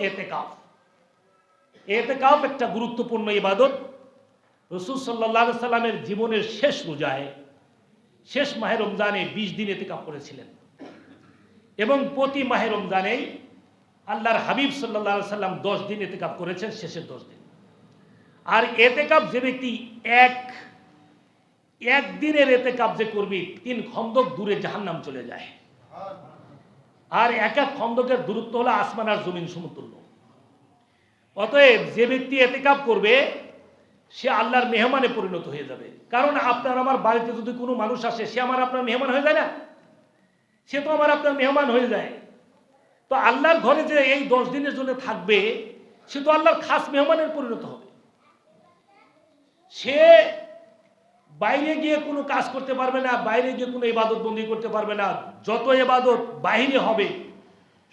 এতেকাফ। এতেকাফ একটা গুরুত্বপূর্ণ ইবাদত। রাসূল সাল্লাল্লাহু আলাইহি সাল্লামের জীবনের শেষ রোজায়, শেষ মাহে রমজানে 20 দিন এতেকাফ করেছিলেন এবং প্রতি মাহে রমজানেই আল্লাহর হাবিব সাল্লাল্লাহু আলাইহি সাল্লাম 10 দিন এতেকাফ করেছেন, শেষের 10 দিন। আর এতেকাফ যে ব্যক্তি এক দিনের এতেকাফ যে করবি 3 খন্দক দূরে জাহান্নাম চলে যায়। আর এক খন্দকের দূরত্ব হলো আসমান আর জমিন সমতুল্য। অতএব যে ব্যক্তি এতেকাফ করবে সে আল্লাহর মেহমানে পরিণত হয়ে যাবে। কারণ আপনার আমার বাড়িতে যদি কোনো মানুষ আসে, সে আমার আপনার মেহমান হয়ে যায় না? সে তো আমার আপনার মেহমান হয়ে যায়। তো আল্লাহর ঘরে যে এই 10 দিনের জন্য থাকবে, সে তো আল্লাহর খাস মেহমানের পরিণত হবে। সে বাইরে গিয়ে কোনো কাজ করতে পারবে না, বাইরে গিয়ে কোনো ইবাদত বন্দি করতে পারবে না। যত ইবাদত বাহিরে হবে,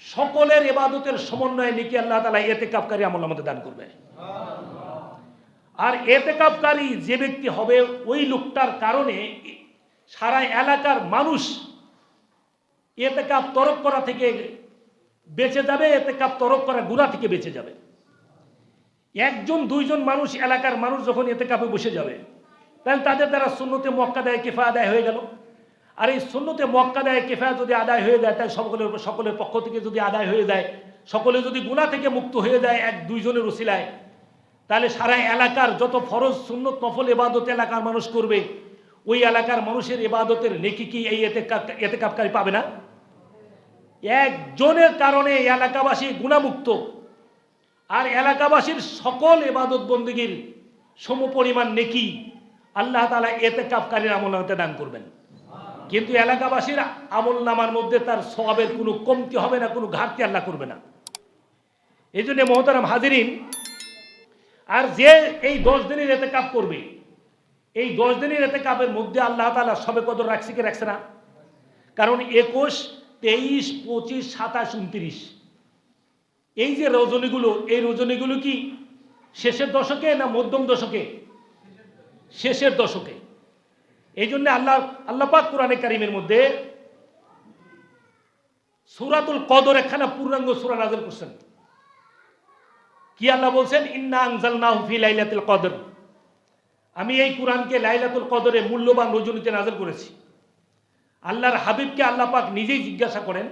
সকলের ইবাদতের সমন্বয়ে নেকি আল্লাহ তাআলা ইতিকাফকারী আমল আমাদের দান করবে। আর ইতিকাফকারী যে ব্যক্তি হবে, ওই লোকটার কারণে সারা এলাকার মানুষ ইতিকাফ তরক করা থেকে বেঁচে যাবে, ইতিকাফ তরক করা গুনাহ থেকে বেঁচে যাবে। একজন দুইজন মানুষ, এলাকার মানুষ যখন ইতিকাফে বসে যাবে, তাহলে তাদের দ্বারা সুন্নতে মুআক্কাদায়ে কিফায়া আদায় হয়ে গেল। আর এই সুন্নতে মুআক্কাদায়ে কিফায়া যদি আদায় হয়ে যায়, তাই সকলের পক্ষ থেকে যদি আদায় হয়ে যায়, সকলে যদি গুনাহ থেকে মুক্ত হয়ে যায় এক দুইজনের ওসিলায়, তাহলে সারা এলাকার যত ফরজ সুন্নত নফল ইবাদত এলাকার মানুষ করবে, ওই এলাকার মানুষের ইবাদতের নেকি কি এই ইতিকাফকারী পাবে না? একজনের কারণে এলাকাবাসী গুনাহমুক্ত, আর এলাকাবাসীর সকল ইবাদত বন্দেগীর সমপরিমাণ নেকি আল্লাহ তাআলা ইতিকাফকারীর আমলনামাতে দান করবেন। কিন্তু এলাকাবাসীর আমলনামার মধ্যে তার সওয়াবের কোনো কমতি হবে না, কোনো ঘাটতি আল্লাহ করবে না। এই জন্য মুহতারাম হাজিরিন, আর যে এই 10 দিনের ইতিকাফ করবে, এই 10 দিনের ইতিকাফের মধ্যে আল্লাহ তাআলা শবে কদর রাখছে কি রাখছে না? কারণ 21, 23, 25, 27, 29 এই যে রজনীগুলো, এই রজনীগুলো কি শেষের দশকে না মধ্যম দশকে? শেষের দশকে। এই জন্য আল্লাহ পাক কোরআনে কারিমের মধ্যে সূরাতুল কদর একখানা পূর্ণাঙ্গ সূরা নাযিল করছেন। কি আল্লাহ বলছেন? ইন্না আনজালনাহু ফি লাইলাতুল কদর, আমি এই কোরআনকে লাইলাতুল কদরে মূল্যবান রজনীতে নাযিল করেছি। আল্লাহর হাবিবকে আল্লাহ পাক নিজেই জিজ্ঞাসা করেন,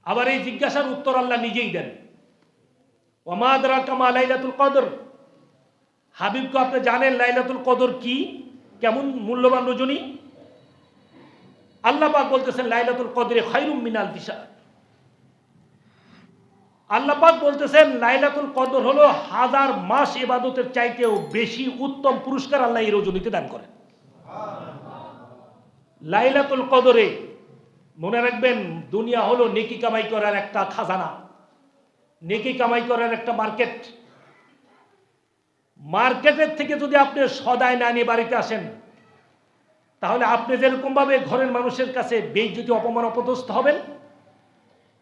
আবার এই জিজ্ঞাসার উত্তর আল্লাহ নিজেই দেন। ওমা আদরাকা মা লাইলাতুল কদর, হাবিবকে আপনি জানেন লাইলাতুল কদর কি, কেমন মূল্যবান রজনী? আল্লাহ পাক বলতেছেন লাইলাতুল কদরে খায়রুম মিন আলফি শাহর। আল্লাহ পাক বলতেছেন লাইলাতুল কদর হলো 1000 মাস ইবাদতের চাইতেও বেশি উত্তম পুরস্কার আল্লাহ এই রজনীতে দান করেন। লাইলাতুল কদরে মনে রাখবেন, দুনিয়া হলো নেকি কামাই করার একটা খাজানা, নেকি কামাই করার একটা মার্কেট। মার্কেটের থেকে যদি আপনি সদাই না নিয়ে বাড়িতে আসেন, তাহলে আপনি যেরকম ভাবে ঘরের মানুষের কাছে বেইজ্জতি অপমান অপদস্থ হবেন,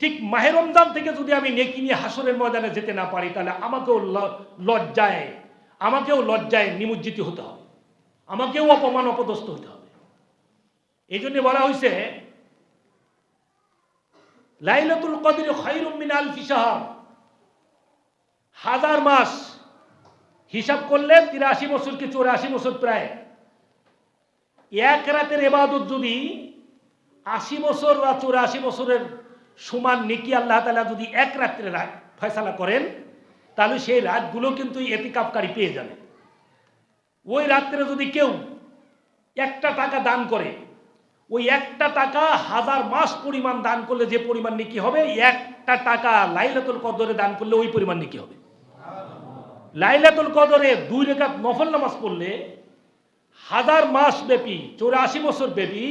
ঠিক মাহে রমজান থেকে যদি আমি নেকি নিয়ে হাসরের ময়দানে যেতে না পারি, তাহলে আমাকেও লজ্জায় নিমজ্জিত হতে হবে, আমাকেও অপমান অপদস্থ হতে হবে। এই জন্য বলা হয়েছে লাইলাতুল কদরে খায়রুম মিন আলফি শাহর, 1000 মাস হিসাব করলে 83 বছর কি 84 বছর, প্রায় এক রাতের ইবাদত যদি 80 বছর বা 84 বছরের সমান নেকি আল্লাহ তাআলা যদি এক রাত্রে ফয়সালা করেন, তাহলে সেই রাতগুলো কিন্তু ইতিকাফকারী পেয়ে যাবে। ওই রাত্রে যদি কেউ 1 টাকা দান করে, ওই 1 টাকা 1000 মাস পরিমাণ দান করলে যে পরিমাণ নেকি হবে, 1 টাকা লাইলাতুল কদরে দান করলে ওই পরিমাণ নেকি হবে। লাইলাতুল কদরে 2 রাকাত নফল নামাজ পড়লে 1000 মাস ব্যাপী 84 বছর ব্যাপী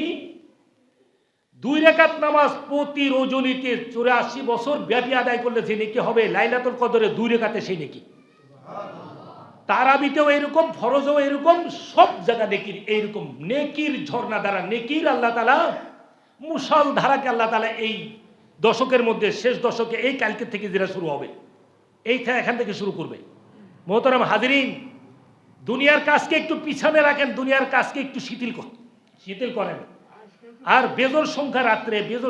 2 রাকাত নামাজ প্রতি রজনীতে 84 বছর ব্যাপী আদায় করলে যে নেকি হবে, লাইলাতুল কদরে 2 রাকাতে সেই নেকি। তারাবিতেও এরকম, ফরজও এরকম, সব জায়গা নেকির এইরকম নেকির ঝর্ণা দ্বারা নেকির আল্লাহ তাআলা মুসল ধারাকে আল্লাহ তাআলা এই দশকের মধ্যে, শেষ দশকে, এই কালকে থেকে যেটা শুরু হবে, এখান থেকে শুরু করবে। মোহতারাম হাজিরিন, দুনিয়ার কাজকে একটু পিছনে রাখেন, দুনিয়ার কাজকে একটু শিথিল করেন। আর বেজোর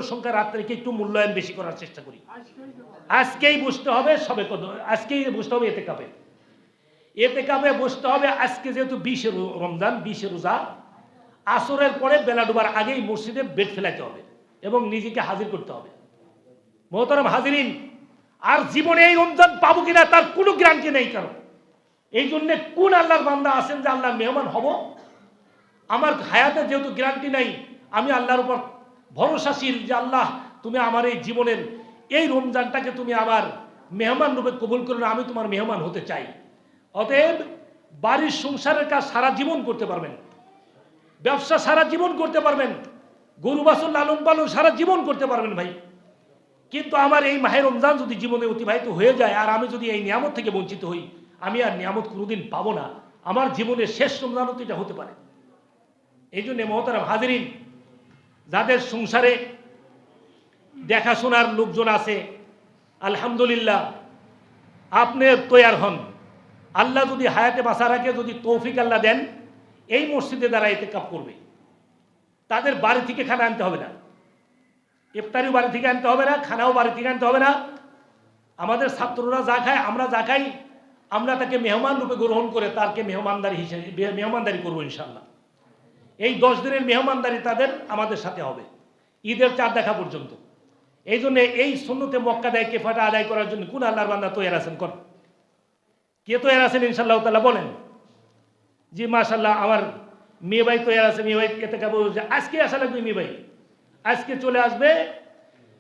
সংখ্যা রাত্রেকে একটু মূল্যায়ন বেশি করার চেষ্টা করি। আজকেই বুঝতে হবে আজকেই বুঝতে হবে এতেকাবে বসতে হবে। আজকে যেহেতু 20 রমজান, 20 রোজা, আসরের পরে বেলা ডুবার আগেই মসজিদে বেড ফেলাইতে হবে এবং নিজেকে হাজির করতে হবে। মোহতারাম হাজিরিন, আর জীবনে এই রমজান পাবো কিনা তার কোনো গ্যারান্টি নেই। কারণ এই জন্যে কোন আল্লাহর বান্দা আছেন যে আল্লাহর মেহমান হব? আমার হায়াতে যেহেতু গ্যারান্টি নাই, আমি আল্লাহর উপর ভরসাশীল যে আল্লাহ তুমি আমার এই জীবনের এই রমজানটাকে তুমি আমার মেহমান রূপে কবুল করো, আমি তোমার মেহমান হতে চাই। অতএব বাড়ির সংসারের কাজ সারা জীবন করতে পারবেন, ব্যবসা সারা জীবন করতে পারবেন, গরু বাছুর লালন পালন সারা জীবন করতে পারবেন ভাই। কিন্তু আমার এই মাহে রমজান যদি জীবনে অতিবাহিত হয়ে যায় আর আমি যদি এই নিয়ামত থেকে বঞ্চিত হই, আমি আর নিয়ামত কোনোদিন পাবো না। আমার জীবনের শেষ রমজানও তো এটা হতে পারে। এই জন্যে মহতারাম হাজিরিন, যাদের সংসারে দেখাশোনার লোকজন আছে, আলহামদুলিল্লাহ আপনি তৈয়ার হন। আল্লাহ যদি হায়াতে বাঁচা রাখে, যদি তৌফিক আল্লাহ দেন, এই মসজিদে দ্বারা ইতিকাফ করবে। তাদের বাড়ি থেকে খানা আনতে হবে না, ইফতারিও বাড়ি থেকে আনতে হবে না, খানাও বাড়ি থেকে আনতে হবে না। আমাদের ছাত্ররা যা খায়, আমরা যা খাই, আমরা তাকে মেহমান রূপে গ্রহণ করে তাকে মেহমানদারি করবো ইনশাল্লাহ। এই 10 দিনের মেহমানদারি তাদের আমাদের সাথে হবে ঈদের চাঁদ দেখা পর্যন্ত। এই জন্য এই সুন্নতে মক্কা দেয় কেফাটা আদায় করার জন্য কোন আল্লাহর বান্দা তৈরি আছেন? কোন কে তৈরি আছেন ইনশাল্লাহ তাআলা? বলেন জি মাশাল্লাহ, আমার মেয়ে ভাই তৈরি আছে। মেয়ে ভাই এতে কাবু আজকে আসা লাগবে, মেয়ে ভাই আজকে চলে আসবে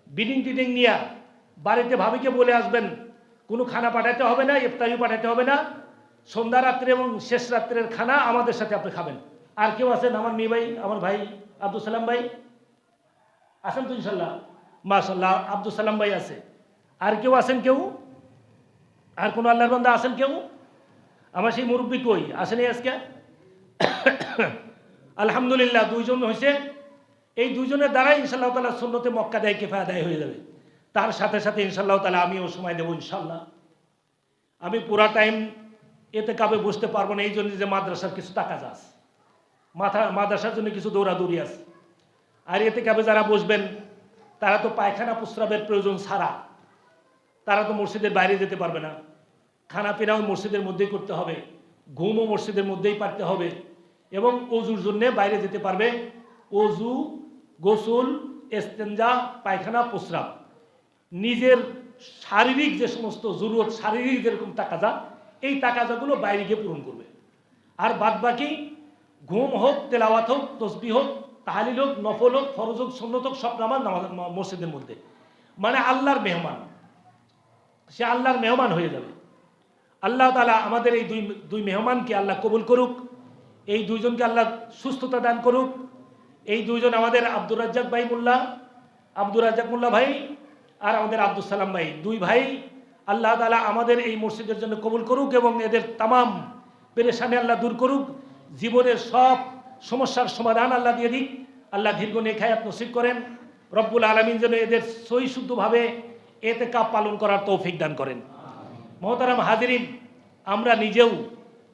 বিডিং টিডিং নিয়ে, বাড়িতে ভাবিকে বলে আসবেন। কোনো খানা পাঠাতে হবে না, ইফতারিও পাঠাতে হবে না। সন্ধ্যা রাত্রে এবং শেষ রাত্রের খানা আমাদের সাথে আপনি খাবেন। আর কেউ আছেন? আমার মেয়ে ভাই, আমার ভাই আব্দুল সালাম ভাই আছেন তো ইনশাল্লাহ? মাশাল্লাহ, আব্দুল সালাম ভাই আছে। আর কেউ আছেন? কেউ আর কোনো আল্লাহর বান্দা আছেন কেউ? আমার সেই মুরব্বী কই আসেনি আজকে? আলহামদুলিল্লাহ, 2 জন হয়েছে। এই 2 জনের দ্বারাই ইনশাআল্লাহ তাআলা সুন্নতে মক্কা দেয় কিফায়া আদায় হয়ে যাবে। তার সাথে সাথে ইনশাআল্লাহ তাআলা আমিও সময় দেবো ইনশাআল্লাহ। আমি পুরা টাইম এতে কাবে বসতে পারবো না, এই জন্য যে মাদ্রাসার কিছু টাকা যাস, মাদ্রাসার জন্য কিছু দৌড়াদৌড়ি আছে। আর এতে কাবে যারা বসবেন তারা তো পায়খানা প্রস্রাবের প্রয়োজন ছাড়া তারা তো মসজিদের বাইরে যেতে পারবে না। খানা পিনাও মসজিদের মধ্যেই করতে হবে, ঘুমও মসজিদের মধ্যেই পারতে হবে, এবং অজুর জন্যে বাইরে যেতে পারবে। অজু, গোসল, ইস্তেঞ্জা, পায়খানা, প্রস্রাব, নিজের শারীরিক যে সমস্ত জরুরত, শারীরিক যেরকম তাকাজা, এই তাকাজাগুলো বাইরে গিয়ে পূরণ করবে। আর বাদ বাকি ঘুম হোক, তেলাওয়াত হোক, তসবিহ হোক, তাহলিল হোক, নফল হোক, ফরজ হোক, সুন্নত হোক, সব নামাজ মসজিদের মধ্যে। মানে আল্লাহর মেহমান, সে আল্লাহর মেহমান হয়ে যাবে। আল্লাহ তাআলা আমাদের এই দুই মেহমানকে আল্লাহ কবুল করুক। এই 2 জনকে আল্লাহ সুস্থতা দান করুক। এই 2 জন আমাদের আব্দুর রাজ্জাক মোল্লা ভাই আর আমাদের আব্দুল সালাম ভাই, 2 ভাই আল্লাহ তাআলা আমাদের এই মসজিদের জন্য কবুল করুক এবং এদের তামাম পেরেশানি আল্লাহ দূর করুক। জীবনের সব সমস্যার সমাধান আল্লাহ দিয়ে দিক। আল্লাহ দীর্ঘ নেক হায়াত নসিব করেন। রব্বুল আলামিন যেন এদের সহি শুদ্ধভাবে ইতিকাফ পালন করার তৌফিক দান করেন। মহতারাম হাজিরিন, আমরা নিজেও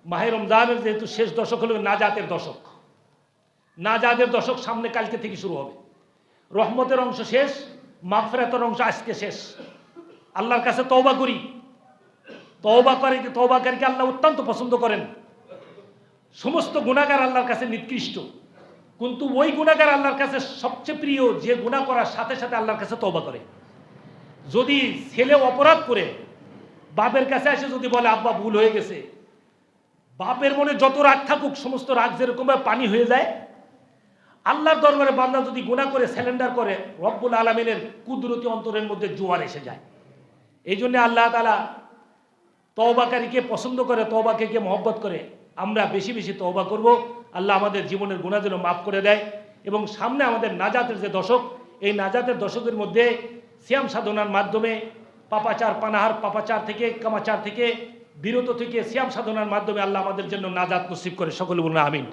মাহে রমজানের যেহেতু শেষ দশক হলো নাজাতের দশক, নাজাতের দশক সামনে কালকে থেকে শুরু হবে। রহমতের অংশ শেষ, মাগফিরাতের অংশ আজকে শেষ। আল্লাহর কাছে তওবা করি। তওবাকারীকে আল্লাহ অত্যন্ত পছন্দ করেন। সমস্ত গুনাহগার আল্লাহর কাছে নিকৃষ্ট, কিন্তু ওই গুনাহগার আল্লাহর কাছে সবচেয়ে প্রিয় যে গুনাহ করার সাথে সাথে আল্লাহর কাছে তওবা করে। যদি ছেলে অপরাধ করে বাপের কাছে এসে যদি বলে আব্বা ভুল হয়ে গেছে, বাপের মনে যত রাগ থাকুক সমস্ত রাগ যেরকম পানি হয়ে যায়, আল্লাহর দরবারে বান্দা যদি গুনাহ করে স্যালেন্ডার করে, রব্বুল আলামিনের কুদরতি অন্তরের মধ্যে জোয়ার এসে যায়। এই জন্য আল্লাহ তাআলা তওবাকারীকে পছন্দ করে, তওবাকে মহব্বত করে। আমরা বেশি বেশি তওবা করব। আল্লাহ আমাদের জীবনের গুনাহ যেন মাফ করে দেয় এবং সামনে আমাদের নাজাতের যে দশক, এই নাজাতের দশকের মধ্যে সিয়াম সাধনার মাধ্যমে পাপাচার থেকে কামাচার থেকে বিরত থেকে সিয়াম সাধনার মাধ্যমে আল্লাহ আমাদের জন্য নাজাত নসিব করে। সকলে বলুন আমিন।